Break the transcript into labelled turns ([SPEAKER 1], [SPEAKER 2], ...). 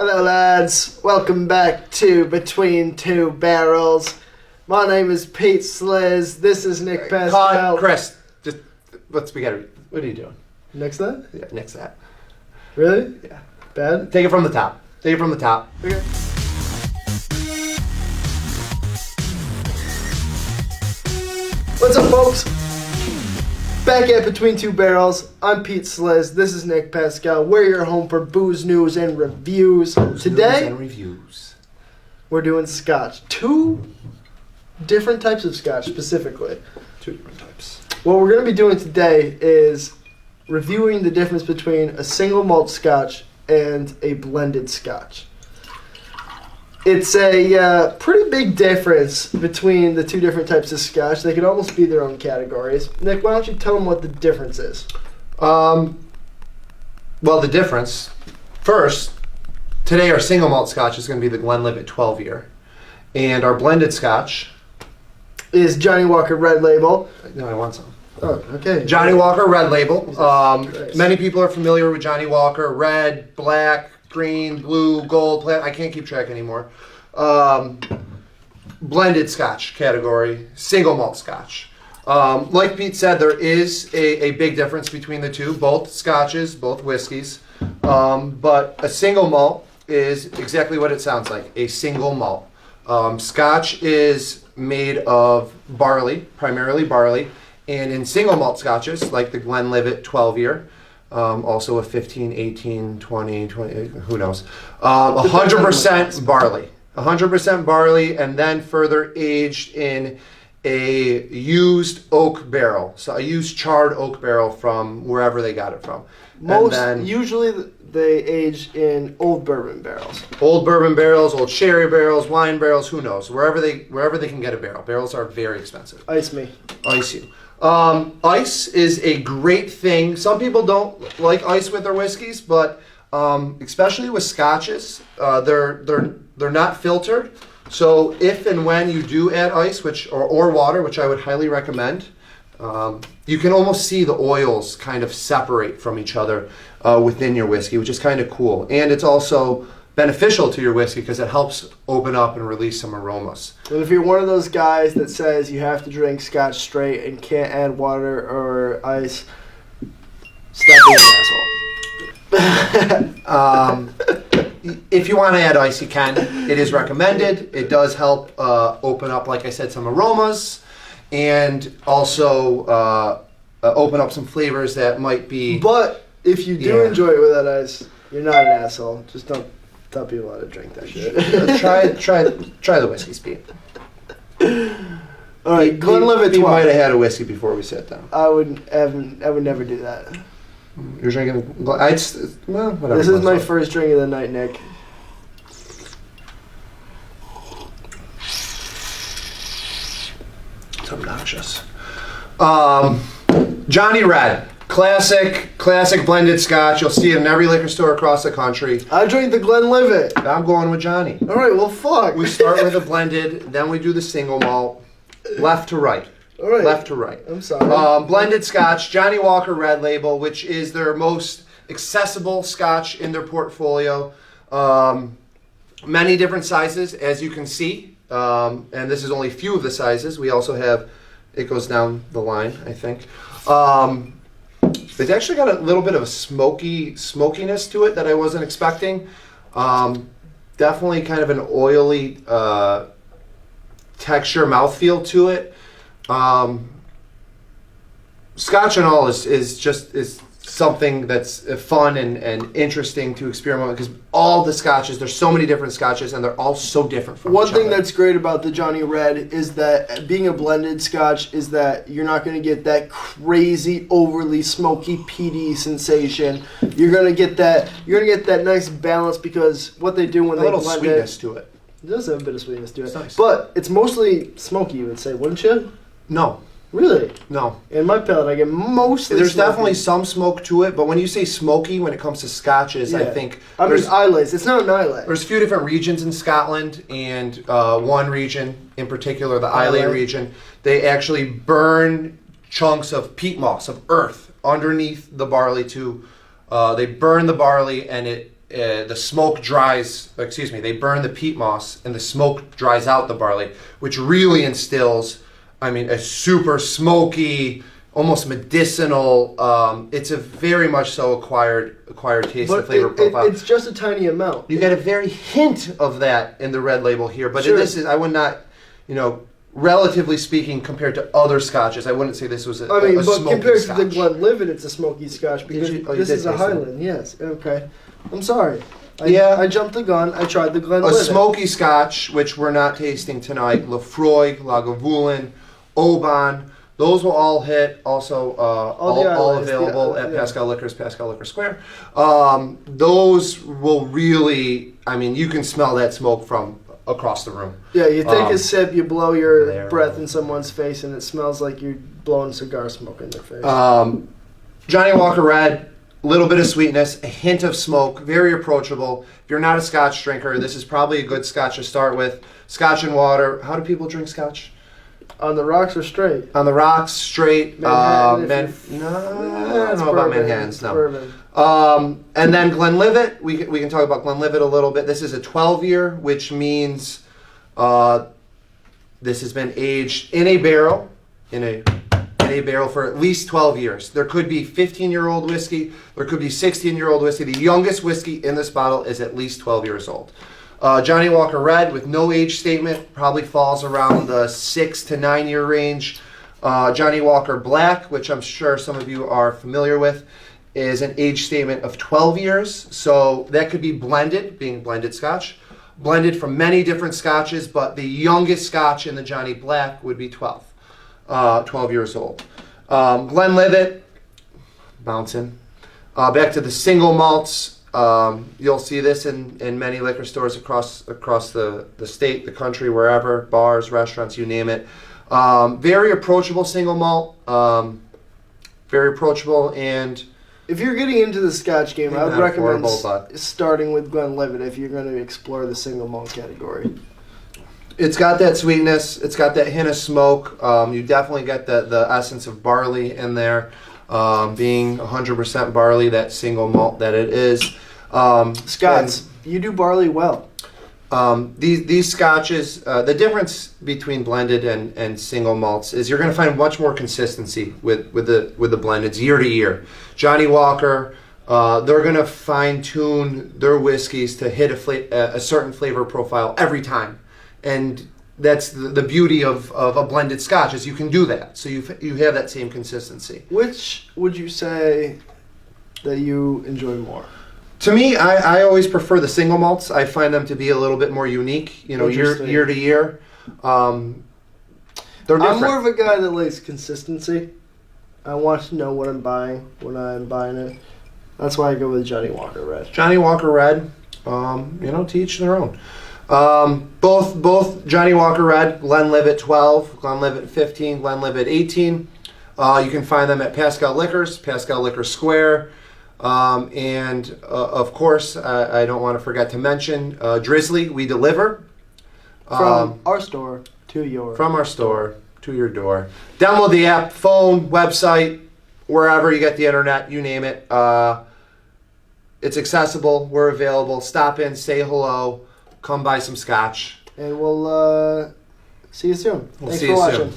[SPEAKER 1] Hello lads, welcome back to Between Two Barrels. My name is Pete Sliz, this is Nick Pascal.
[SPEAKER 2] Chris, just let's begin. What are you doing?
[SPEAKER 1] Next that?
[SPEAKER 2] Yeah, next that.
[SPEAKER 1] Really?
[SPEAKER 2] Yeah.
[SPEAKER 1] Bad?
[SPEAKER 2] Take it from the top. Take it from the top.
[SPEAKER 1] Okay. What's up folks? Back at Between Two Barrels, I'm Pete Sliz, this is Nick Pascal. We're your home for booze, news, and reviews. Today,
[SPEAKER 2] news and reviews.
[SPEAKER 1] We're doing Scotch. Two different types of Scotch specifically.
[SPEAKER 2] Two different types.
[SPEAKER 1] What we're going to be doing today is reviewing the difference between a single malt Scotch and a blended Scotch. It's a pretty big difference between the two different types of Scotch. They could almost be their own categories. Nick, why don't you tell them what the difference is?
[SPEAKER 2] Well, the difference. First, today our single malt Scotch is going to be the Glenlivet 12 year. And our blended Scotch
[SPEAKER 1] is Johnny Walker Red Label.
[SPEAKER 2] No, I want some.
[SPEAKER 1] Oh, okay.
[SPEAKER 2] Johnny Walker Red Label.
[SPEAKER 1] Christ.
[SPEAKER 2] Many people are familiar with Johnny Walker. Red, black, green, blue, gold, I can't keep track anymore. Blended Scotch category, single malt Scotch. Like Pete said, there is a big difference between the two, both Scotches, both whiskeys. But a single malt is exactly what it sounds like, a single malt. Scotch is made of barley, primarily barley, and in single malt Scotches, like the Glenlivet 12 year, also a 15, 18, 20, who knows. 100% barley. 100% barley, and then further aged in a used oak barrel. So a used charred oak barrel from wherever they got it from.
[SPEAKER 1] Usually they age in old bourbon barrels.
[SPEAKER 2] Old bourbon barrels, old sherry barrels, wine barrels, who knows. Wherever they can get a barrel. Barrels are very expensive.
[SPEAKER 1] Ice me.
[SPEAKER 2] Ice you. Ice is a great thing. Some people don't like ice with their whiskeys, but especially with Scotches, they're not filtered. So if and when you do add ice, or water, which I would highly recommend, you can almost see the oils kind of separate from each other within your whiskey, which is kind of cool. And it's also beneficial to your whiskey because it helps open up and release some aromas.
[SPEAKER 1] And if you're one of those guys that says you have to drink Scotch straight and can't add water or ice, stop being an asshole.
[SPEAKER 2] If you want to add ice, you can. It is recommended. It does help open up, like I said, some aromas, and also open up some flavors that might be.
[SPEAKER 1] But if you do enjoy it without ice, you're not an asshole. Just don't tell people how to drink that shit.
[SPEAKER 2] try the whiskey, Pete.
[SPEAKER 1] All right, Glenlivet 12.
[SPEAKER 2] You might have had a whiskey before we sat down.
[SPEAKER 1] I would never do that.
[SPEAKER 2] You're drinking. Well, whatever.
[SPEAKER 1] This is my first drink of the night, Nick.
[SPEAKER 2] It's obnoxious. Johnny Red, classic blended Scotch. You'll see it in every liquor store across the country.
[SPEAKER 1] I drink the Glenlivet.
[SPEAKER 2] I'm going with Johnny.
[SPEAKER 1] All right, well, fuck.
[SPEAKER 2] We start with a blended, then we do the single malt, left to right.
[SPEAKER 1] All right.
[SPEAKER 2] Left to right.
[SPEAKER 1] I'm sorry.
[SPEAKER 2] Blended Scotch, Johnny Walker Red Label, which is their most accessible Scotch in their portfolio. Many different sizes, as you can see. And this is only a few of the sizes. We also have, it goes down the line, I think. It's actually got a little bit of a smokiness to it that I wasn't expecting. Definitely kind of an oily texture, mouthfeel to it. Scotch and all is something that's fun and interesting to experiment with, because all the Scotches, there's so many different Scotches and they're all so different from each other.
[SPEAKER 1] One thing that's great about the Johnny Red is that being a blended Scotch is that you're not going to get that crazy, overly smoky, peaty sensation. You're going to get that nice balance, because what they do when they blend it,
[SPEAKER 2] a little sweetness to it.
[SPEAKER 1] It does have a bit of sweetness to it.
[SPEAKER 2] It's nice.
[SPEAKER 1] But it's mostly smoky, you would say, wouldn't you?
[SPEAKER 2] No.
[SPEAKER 1] Really?
[SPEAKER 2] No.
[SPEAKER 1] In my palate, I get mostly
[SPEAKER 2] There's
[SPEAKER 1] smoky.
[SPEAKER 2] definitely some smoke to it, but when you say smoky, when it comes to Scotches, I think...
[SPEAKER 1] I mean, Islay. It's not an Islay.
[SPEAKER 2] There's a few different regions in Scotland, and one region in particular, the Islay region, they actually burn chunks of peat moss, of earth, underneath the barley to... they burn the barley, and it the smoke dries. Excuse me. They burn the peat moss, and the smoke dries out the barley, which really instills, I mean, a super smoky, almost medicinal. It's a very much so acquired taste and flavor profile.
[SPEAKER 1] It's just a tiny amount.
[SPEAKER 2] You get a very hint of that in the red label here, but
[SPEAKER 1] Sure.
[SPEAKER 2] this is, I would not, relatively speaking, compared to other scotches, I wouldn't say this was a
[SPEAKER 1] I mean,
[SPEAKER 2] a
[SPEAKER 1] but
[SPEAKER 2] smoky
[SPEAKER 1] compared
[SPEAKER 2] scotch.
[SPEAKER 1] to the Glenlivet, it's a smoky Scotch because
[SPEAKER 2] you
[SPEAKER 1] this
[SPEAKER 2] did
[SPEAKER 1] is a
[SPEAKER 2] taste it.
[SPEAKER 1] Highland. Yes. Okay. I'm sorry.
[SPEAKER 2] Yeah.
[SPEAKER 1] I jumped the gun. I tried the
[SPEAKER 2] A
[SPEAKER 1] Glenlivet.
[SPEAKER 2] smoky scotch, which we're not tasting tonight, Lefroy, Lagavulin, Oban, those will all hit. Also, all available at Pascal Liquors, Pascal Liquor Square. Those will really, I mean, you can smell that smoke from across the room.
[SPEAKER 1] Yeah, you take a sip, you blow your
[SPEAKER 2] there.
[SPEAKER 1] breath in someone's face, and it smells like you're blowing cigar smoke in their face.
[SPEAKER 2] Johnny Walker Red, a little bit of sweetness, a hint of smoke, very approachable. If you're not a scotch drinker, this is probably a good scotch to start with. Scotch and water. How do people drink scotch?
[SPEAKER 1] On the rocks or straight?
[SPEAKER 2] On the rocks, straight.
[SPEAKER 1] Manhattan,
[SPEAKER 2] I don't know about Manhattans, no.
[SPEAKER 1] Bourbon.
[SPEAKER 2] And then Glenlivet, we can talk about Glenlivet a little bit. This is a 12-year, which means this has been aged in a barrel, for at least 12 years. There could be 15-year-old whiskey. There could be 16-year-old whiskey. The youngest whiskey in this bottle is at least 12 years old. Johnny Walker Red with no age statement probably falls around the 6 to 9 year range. Johnny Walker Black, which I'm sure some of you are familiar with, is an age statement of 12 years. So that could be blended, being blended scotch. Blended from many different scotches, but the youngest scotch in the Johnny Black would be 12 years old. Glenlivet, bouncing. Back to the single malts. You'll see this in many liquor stores across the state, the country, wherever, bars, restaurants, you name it. Very approachable single malt. Very approachable, and
[SPEAKER 1] if you're getting into the Scotch game, I would recommend
[SPEAKER 2] but
[SPEAKER 1] starting with Glenlivet if you're going to explore the single malt category.
[SPEAKER 2] it's got that sweetness. It's got that hint of smoke. You definitely get the essence of barley in there. Being 100% barley, that single malt that it is.
[SPEAKER 1] Scots, you do barley well.
[SPEAKER 2] These scotches, the difference between blended and single malts is you're going to find much more consistency with the blendeds year to year. Johnny Walker, they're going to fine tune their whiskeys to hit a certain flavor profile every time, and that's the beauty of a blended scotch is you can do that. So you have that same consistency.
[SPEAKER 1] Which would you say that you enjoy more?
[SPEAKER 2] To me, I always prefer the single malts. I find them to be a little bit more unique, year to year. They're different.
[SPEAKER 1] I'm more of a guy that likes consistency. I want to know what I'm buying when I'm buying it. That's why I go with Johnny Walker Red.
[SPEAKER 2] Johnny Walker Red, to each their own. Both Johnny Walker Red, Glenlivet 12, Glenlivet 15, Glenlivet 18. You can find them at Pascal Liquors, Pascal Liquor Square. And of course, I don't want to forget to mention Drizzly. We deliver
[SPEAKER 1] from our store to your
[SPEAKER 2] door. Download the app, phone, website, wherever you get the internet, you name it. It's accessible. We're available. Stop in, say hello, come buy some scotch.
[SPEAKER 1] And we'll see you soon. Thanks for watching.